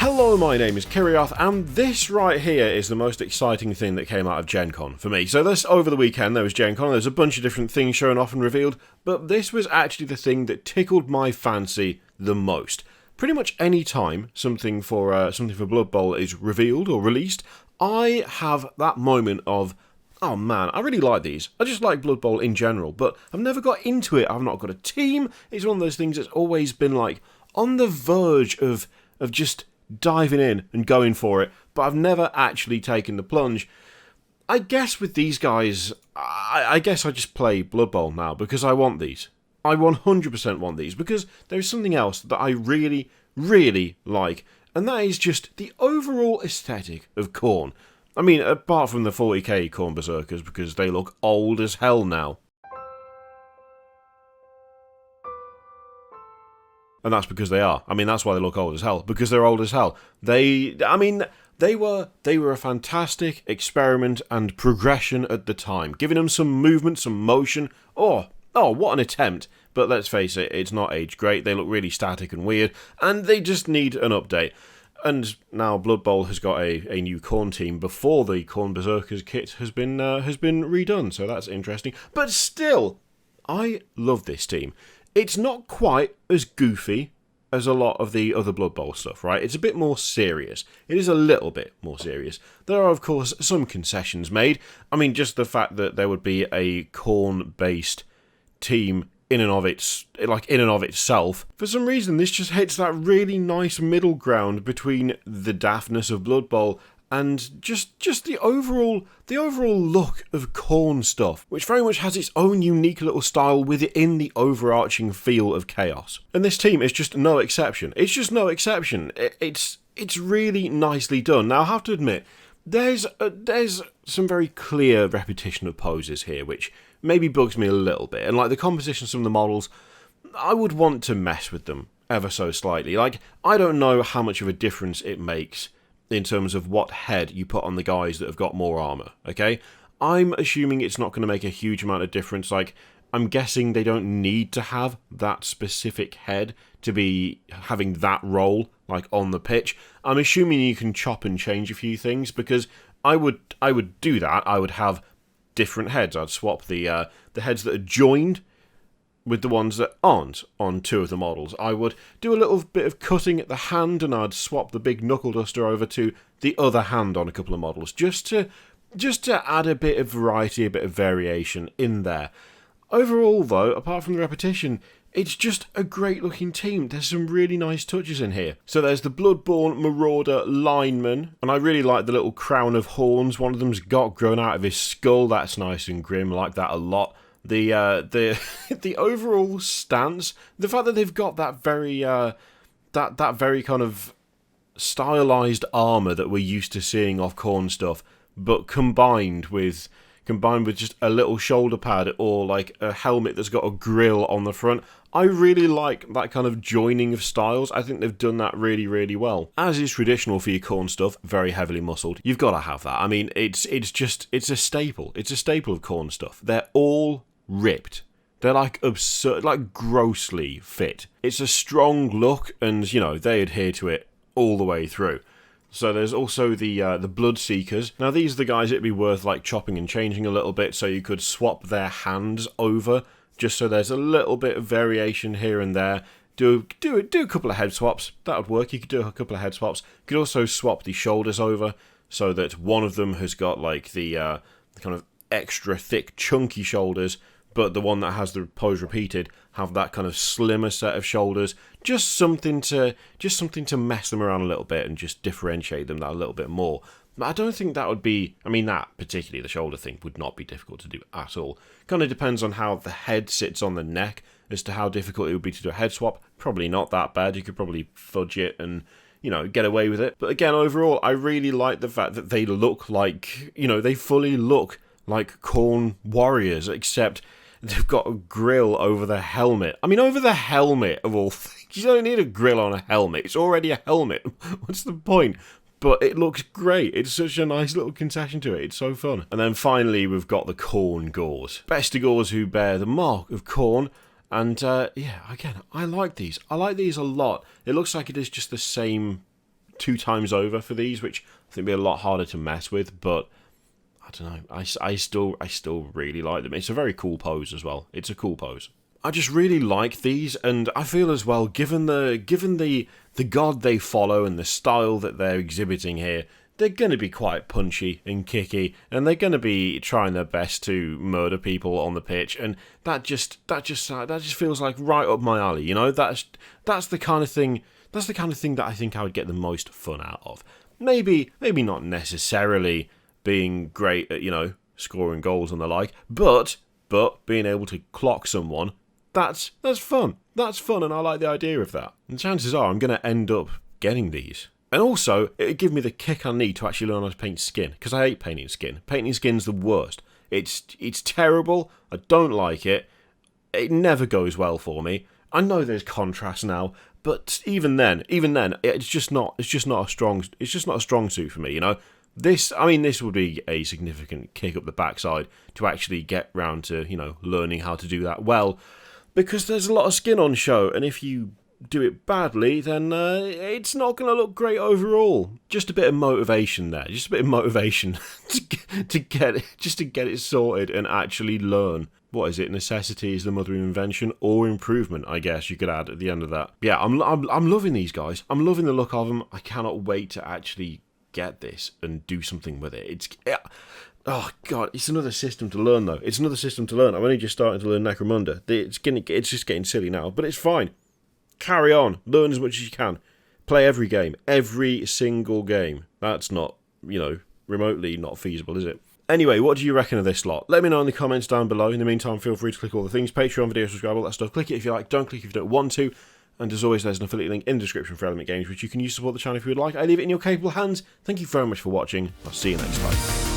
Hello, my name is Kiriath, and this right here is the most exciting thing that came out of Gen Con for me. So this, over the weekend, there was Gen Con, there's a bunch of different things shown off and revealed, but this was actually the thing that tickled my fancy the most. Pretty much any time something for Blood Bowl is revealed or released, I have that moment of, oh man, I really like these. I just like Blood Bowl in general, but I've never got into it. I've not got a team. It's one of those things that's always been like on the verge of just diving in and going for it, but I've never actually taken the plunge. I guess with these guys, I guess I just play Blood Bowl now because I want these. I 100% want these because there's something else that I really, really like, and that is just the overall aesthetic of Khorne. I mean, apart from the 40k Khorne Berserkers, because they look old as hell now. And that's because they are. I mean, that's why they look old as hell. Because they're old as hell. They were a fantastic experiment and progression at the time. Giving them some movement, some motion. Oh, what an attempt. But let's face it, it's not aged great. They look really static and weird. And they just need an update. And now Blood Bowl has got a new Khorne team before the Khorne Berserkers kit has been redone. So that's interesting. But still, I love this team. It's not quite as goofy as a lot of the other Blood Bowl stuff, right? It's a bit more serious. It is a little bit more serious. There are, of course, some concessions made. I mean, just the fact that there would be a Khorne-based team in and of itself. For some reason, this just hits that really nice middle ground between the daftness of Blood Bowl and just the overall look of Khorne stuff, which very much has its own unique little style within the overarching feel of Chaos. And this team is just no exception. It's just no exception. It's really nicely done. Now, I have to admit, there's some very clear repetition of poses here, which maybe bugs me a little bit. And like the composition of some of the models, I would want to mess with them ever so slightly. Like, I don't know how much of a difference it makes in terms of what head you put on the guys that have got more armor, okay? I'm assuming it's not going to make a huge amount of difference. Like, I'm guessing they don't need to have that specific head to be having that role, like, on the pitch. I'm assuming you can chop and change a few things, because I would do that. I would have different heads. I'd swap the heads that are joined with the ones that aren't on two of the models. I would do a little bit of cutting at the hand, and I'd swap the big knuckle duster over to the other hand on a couple of models, just to add a bit of variety, a bit of variation in there. Overall, though, apart from the repetition, it's just a great looking team. There's some really nice touches in here. So there's the Bloodborne Marauder lineman, and I really like the little crown of horns one of them's got growing out of his skull. That's nice and grim. I like that a lot. The overall stance, the fact that they've got that very that very kind of stylized armor that we're used to seeing off Khorne stuff, but combined with just a little shoulder pad or like a helmet that's got a grill on the front. I really like that kind of joining of styles. I think they've done that really, really well. As is traditional for your Khorne stuff, very heavily muscled. You've got to have that. I mean, it's a staple. It's a staple of Khorne stuff. They're all ripped. They're like absurd, like grossly fit. It's a strong look, and you know they adhere to it all the way through. So there's also the Blood Seekers. Now these are the guys it'd be worth like chopping and changing a little bit, so you could swap their hands over, just so there's a little bit of variation here and there. Do a couple of head swaps. That would work. You could do a couple of head swaps. You could also swap the shoulders over so that one of them has got like the kind of extra thick, chunky shoulders, but the one that has the pose repeated have that kind of slimmer set of shoulders. Just something to mess them around a little bit and just differentiate them that a little bit more. But I don't think that would be... I mean, that, particularly the shoulder thing, would not be difficult to do at all. Kind of depends on how the head sits on the neck as to how difficult it would be to do a head swap. Probably not that bad. You could probably fudge it and, you know, get away with it. But again, overall, I really like the fact that they look like... You know, they fully look like Khorne warriors, except they've got a grill over the helmet. I mean, over the helmet, of all things. You don't need a grill on a helmet. It's already a helmet. What's the point? But it looks great. It's such a nice little concession to it. It's so fun. And then finally, we've got the Khorne Gores. Bestigors who bear the mark of Khorne. And, yeah, again, I like these. I like these a lot. It looks like it is just the same 2 times over for these, which I think would be a lot harder to mess with, but I don't know, I still really like them. It's a very cool pose as well. It's a cool pose. I just really like these, and I feel as well, given the god they follow and the style that they're exhibiting here, they're going to be quite punchy and kicky, and they're going to be trying their best to murder people on the pitch, and that just feels like right up my alley. You know, that's the kind of thing that I think I would get the most fun out of. Maybe not necessarily being great at, you know, scoring goals and the like, but being able to clock someone. That's fun. That's fun, and I like the idea of that. And chances are I'm going to end up getting these. And also, it'd give me the kick I need to actually learn how to paint skin, because I hate painting skin. Painting skin's the worst. It's terrible. I don't like it. It never goes well for me. I know there's contrast now, but even then, it's just not a strong suit for me. You know, this would be a significant kick up the backside to actually get round to, you know, learning how to do that well. Because there's a lot of skin on show, and if you do it badly, then it's not going to look great overall. Just a bit of motivation there. Just a bit of motivation to get it sorted and actually learn. What is it? Necessity is the mother of invention, or improvement, I guess you could add at the end of that. Yeah, I'm loving these guys. I'm loving the look of them. I cannot wait to actually get this and do something with it. Oh god, it's another system to learn though. It's another system to learn. I'm only just starting to learn Necromunda. It's just getting silly now, but it's fine. Carry on. Learn as much as you can. Play every game. Every single game. That's not, you know, remotely not feasible, is it? Anyway, what do you reckon of this lot? Let me know in the comments down below. In the meantime, feel free to click all the things. Patreon, video, subscribe, all that stuff. Click it if you like. Don't click if you don't want to. And as always, there's an affiliate link in the description for Element Games, which you can use to support the channel if you would like. I leave it in your capable hands. Thank you very much for watching. I'll see you next time.